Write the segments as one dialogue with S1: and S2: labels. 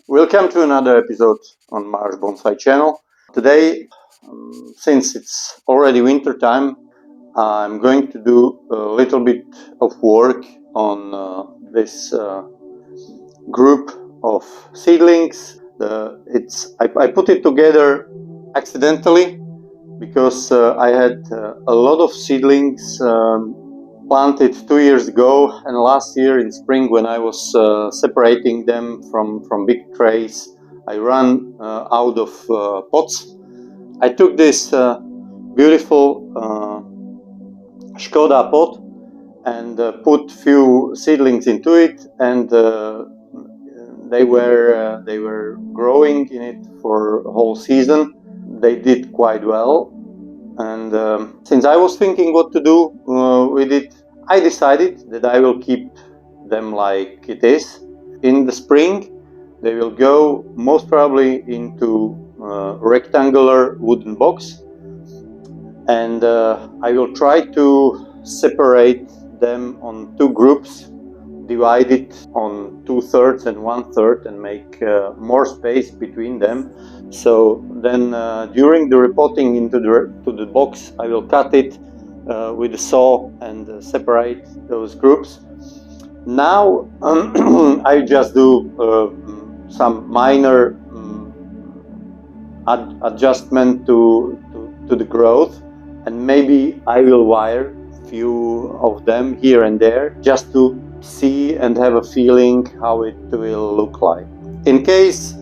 S1: Welcome to another episode on Maros Bonsai channel. Today, since it's already winter time, I'm going to do a little bit of work on this group of seedlings. I put it together accidentally because I had a lot of seedlings planted 2 years ago, and last year in spring when I was separating them from big trays, I ran out of pots. I took this beautiful Skoda pot and put few seedlings into it, and they were growing in it for a whole season. They did quite well. And since I was thinking what to do with it, I decided that I will keep them like it is. In the spring, they will go most probably into a rectangular wooden box, and I will try to separate them on two groups, divide it on 2/3 and 1/3, and make more space between them. So then during the repotting into the box, I will cut it with a saw and separate those groups. Now I just do some minor adjustment to the growth, and maybe I will wire few of them here and there just to see and have a feeling how it will look like. In case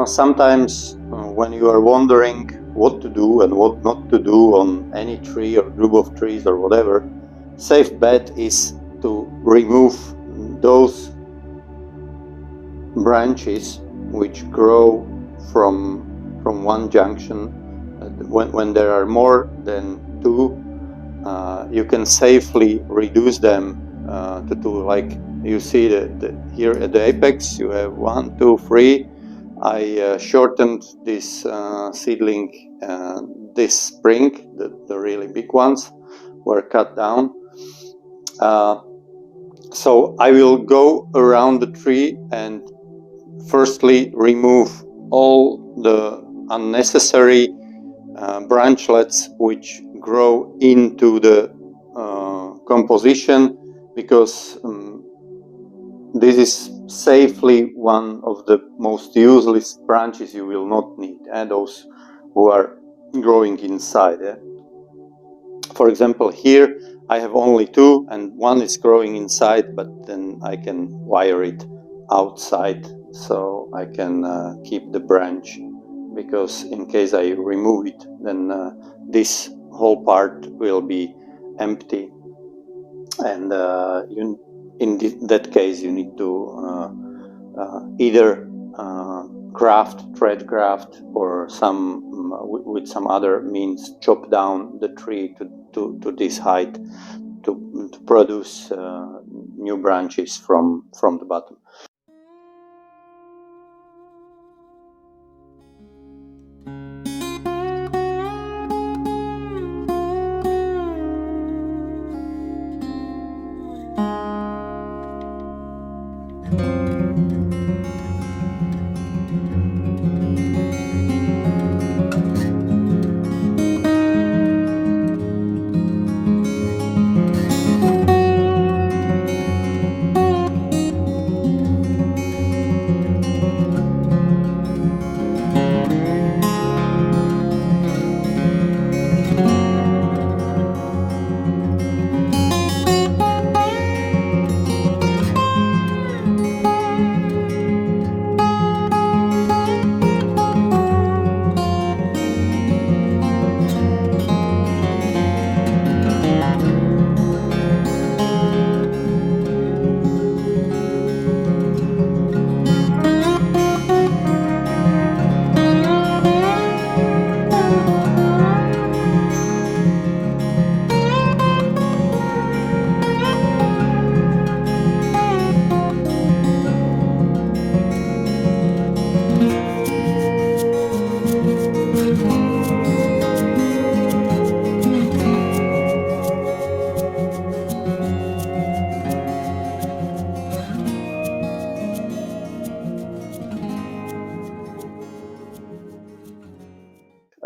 S1: sometimes when you are wondering what to do and what not to do on any tree or group of trees or whatever, safe bet is to remove those branches which grow from one junction. When there are more than two, you can safely reduce them to two. Like you see here at the apex, you have 1, 2, 3. I shortened this seedling this spring. The really big ones were cut down. So I will go around the tree and firstly remove all the unnecessary branchlets which grow into the composition, because this is safely one of the most useless branches you will not need, and those who are growing inside. For example, here I have only two, and one is growing inside, but then I can wire it outside so I can keep the branch, because in case I remove it, then this whole part will be empty, and in that case you need to either thread graft, or with some other means chop down the tree to this height to produce new branches from the bottom.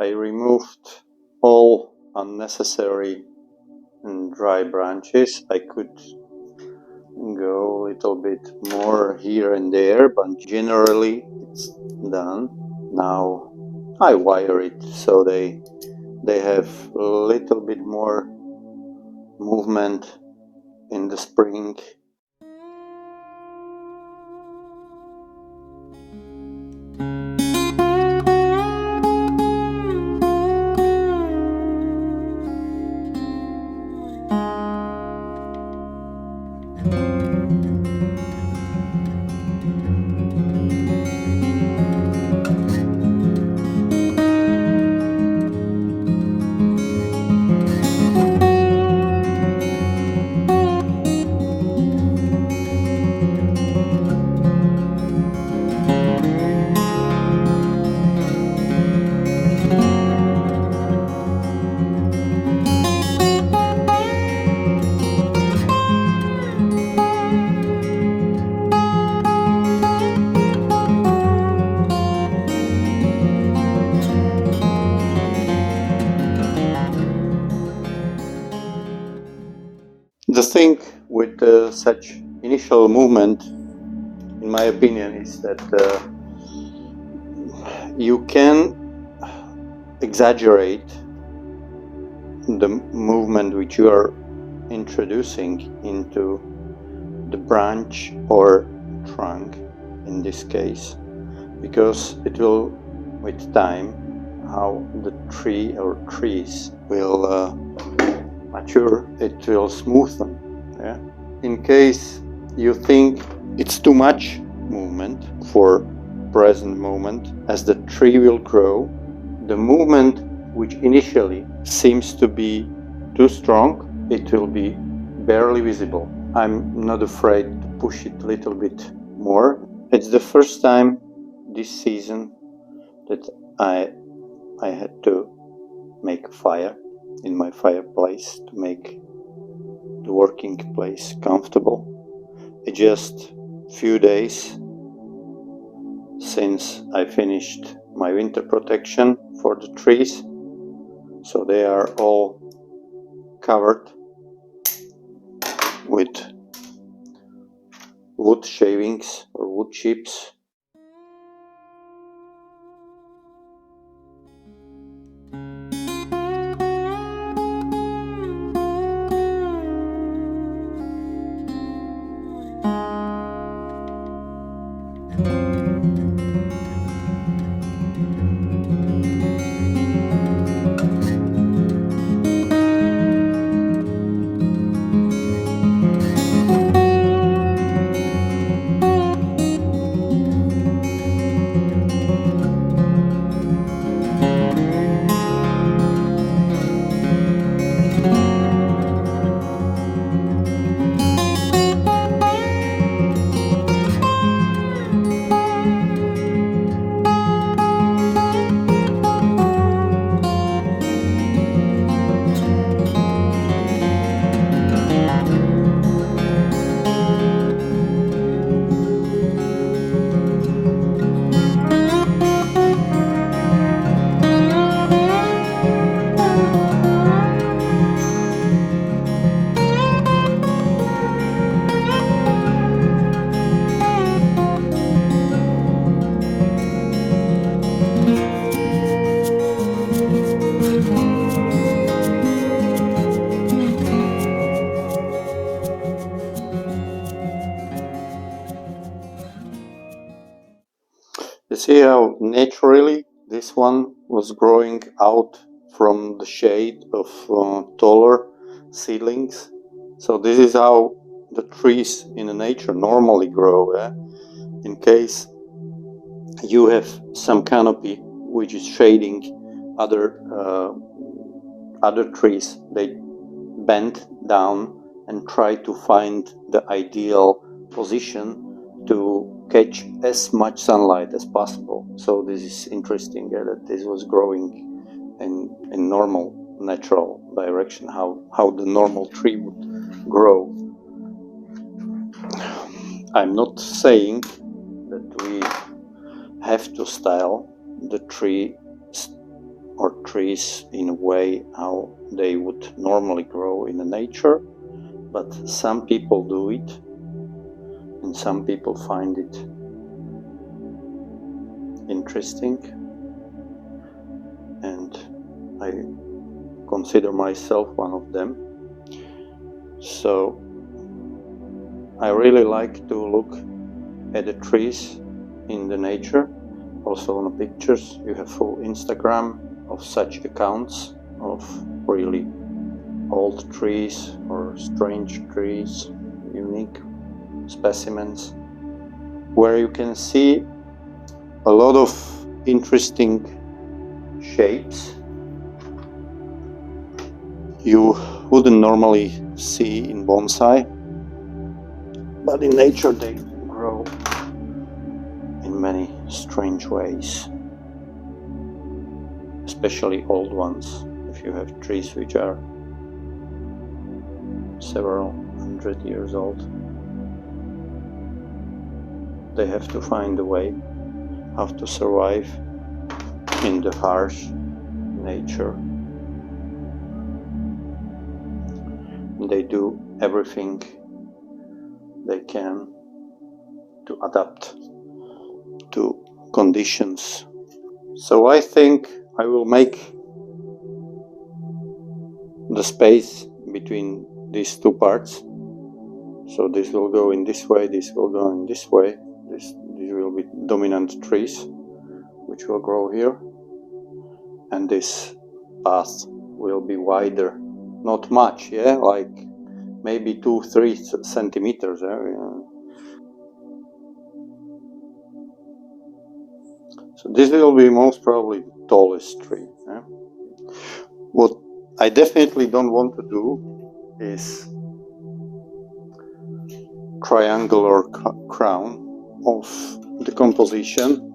S1: I removed all unnecessary and dry branches. I could go a little bit more here and there, but generally it's done. Now I wire it so they have a little bit more movement in the spring. The thing with such initial movement, in my opinion, is that you can exaggerate the movement which you are introducing into the branch or trunk in this case, because it will, with time, how the tree or trees will mature, it will smoothen. Yeah? In case you think it's too much movement for present moment, as the tree will grow, the movement which initially seems to be too strong, it will be barely visible. I'm not afraid to push it a little bit more. It's the first time this season that I had to make a fire in my fireplace to make the working place comfortable. It's just few days since I finished my winter protection for the trees, so they are all covered with wood shavings or wood chips. You see how naturally this one was growing out from the shade of taller seedlings. So this is how the trees in the nature normally grow. In case you have some canopy which is shading other trees, they bend down and try to find the ideal position to catch as much sunlight as possible. So this is interesting that this was growing in normal, natural direction, how the normal tree would grow. I'm not saying that we have to style the tree or trees in a way how they would normally grow in the nature, but some people do it and some people find it interesting, and I consider myself one of them. So I really like to look at the trees in the nature, also on the pictures. You have full Instagram of such accounts of really old trees or strange trees, unique specimens, where you can see a lot of interesting shapes you wouldn't normally see in bonsai, but in nature they grow in many strange ways, especially old ones. If you have trees which are several 100 years old, they have to find a way how to survive in the harsh nature. They do everything they can to adapt to conditions. So I think I will make the space between these two parts. So this will go in this way, this will go in this way. These will be dominant trees which will grow here, and this path will be wider. Not much, yeah, like maybe 2-3 centimeters. So this will be most probably the tallest tree. Yeah? What I definitely don't want to do is triangular crown of the composition.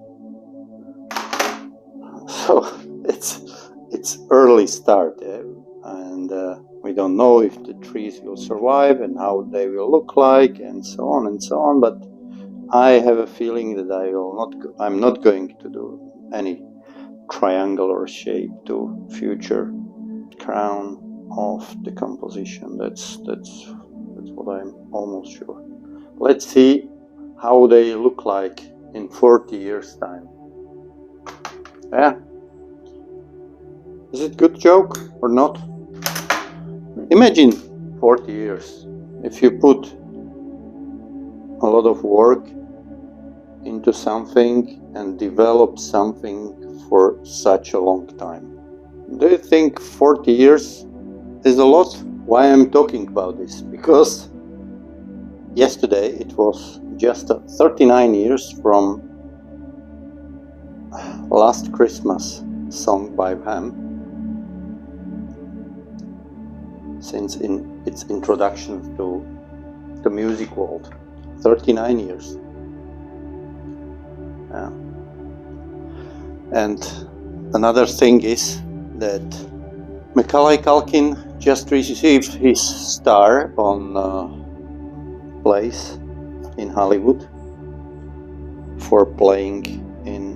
S1: So it's early start, yeah? And we don't know if the trees will survive and how they will look like, and so on and so on. But I have a feeling that I'm not going to do any triangular shape to future crown of the composition. That's what I'm almost sure. Let's see how they look like in 40 years time. Yeah. Is it good joke or not? Imagine 40 years. If you put a lot of work into something and develop something for such a long time. Do you think 40 years is a lot? Why I'm talking about this? Because yesterday it was just 39 years from Last Christmas song by Ham, since in its introduction to the music world. 39 years. Yeah. And another thing is that Macaulay Culkin just received his star on plays in Hollywood for playing in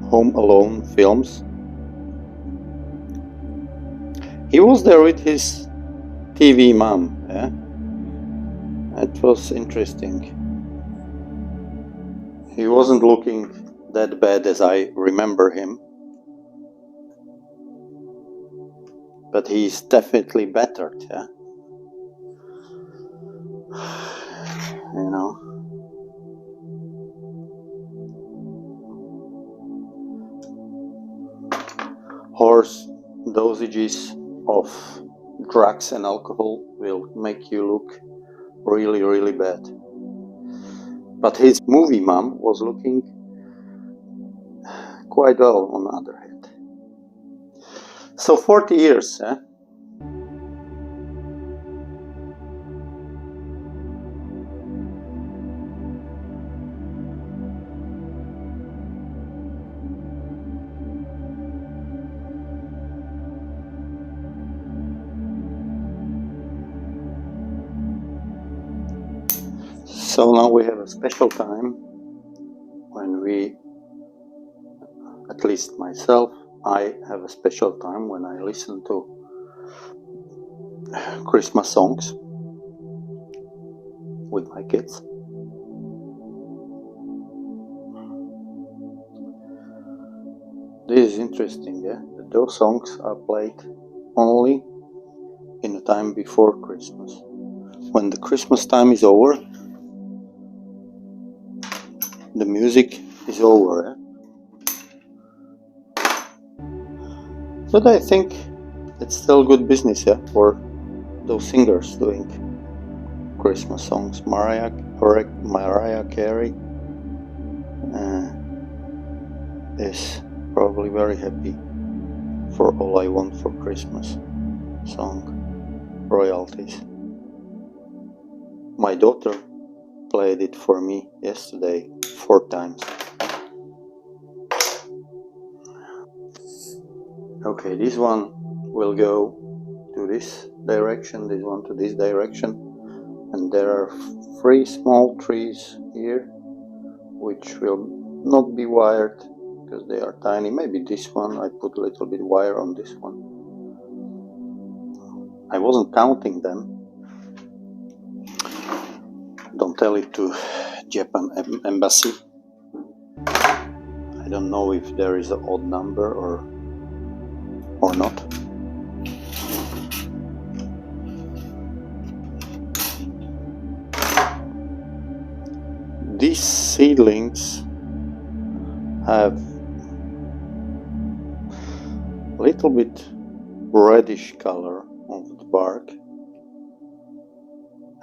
S1: Home Alone films. He was there with his TV mom. Yeah? It was interesting. He wasn't looking that bad as I remember him, but he's definitely bettered. Yeah? You know. Horse dosages of drugs and alcohol will make you look really, really bad. But his movie mom was looking quite well on the other hand. So 40 years, eh? So now we have a special time when we at least myself, I have a special time when I listen to Christmas songs with my kids. This is interesting, yeah? That those songs are played only in the time before Christmas. When the Christmas time is over, the music is over, eh? But I think it's still good business, yeah, for those singers doing Christmas songs. Mariah Carey is probably very happy for All I Want for Christmas song royalties. My daughter played it for me yesterday 4 times. Okay, this one will go to this direction, this one to this direction, and there are 3 small trees here which will not be wired because they are tiny. Maybe this one, I put a little bit wire on this one. I wasn't counting them. Don't tell it to Japan embassy. I don't know if there is an odd number or not. These seedlings have a little bit reddish color of the bark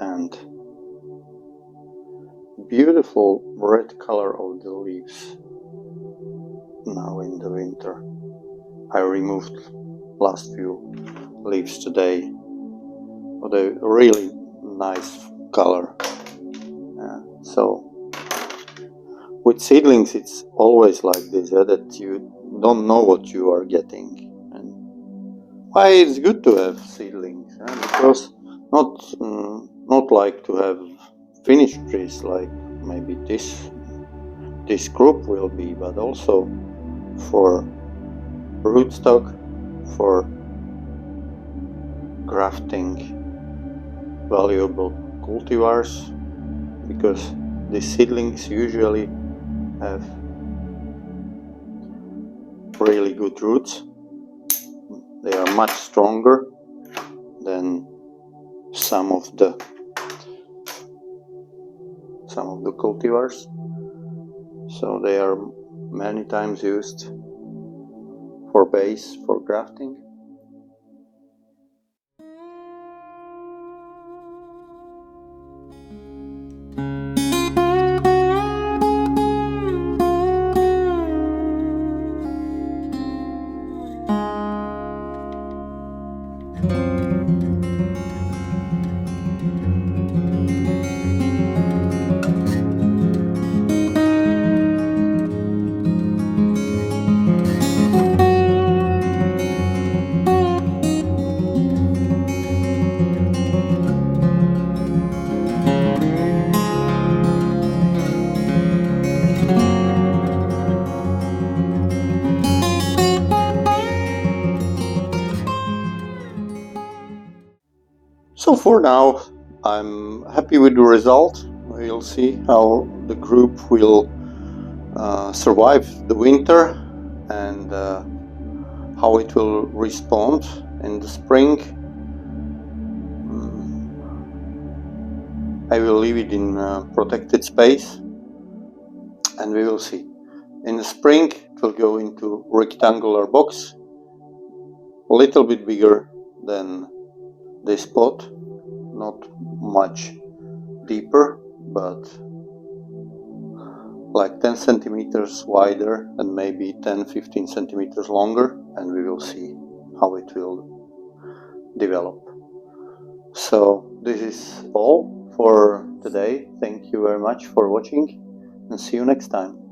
S1: and beautiful red color of the leaves now in the winter. I removed last few leaves today with a really nice color. So with seedlings it's always like this, that you don't know what you are getting. And why it's good to have seedlings, because not like to have finished trees like maybe this group will be, but also for rootstock, for grafting valuable cultivars, because the seedlings usually have really good roots. They are much stronger than some of the cultivars, so they are many times used for base for grafting. So for now, I'm happy with the result. We'll see how the group will survive the winter and how it will respond in the spring. I will leave it in protected space and we will see. In the spring it will go into rectangular box, a little bit bigger than this pot, not much deeper, but like 10 centimeters wider and maybe 10-15 centimeters longer, and we will see how it will develop. So this is all for today. Thank you very much for watching and see you next time.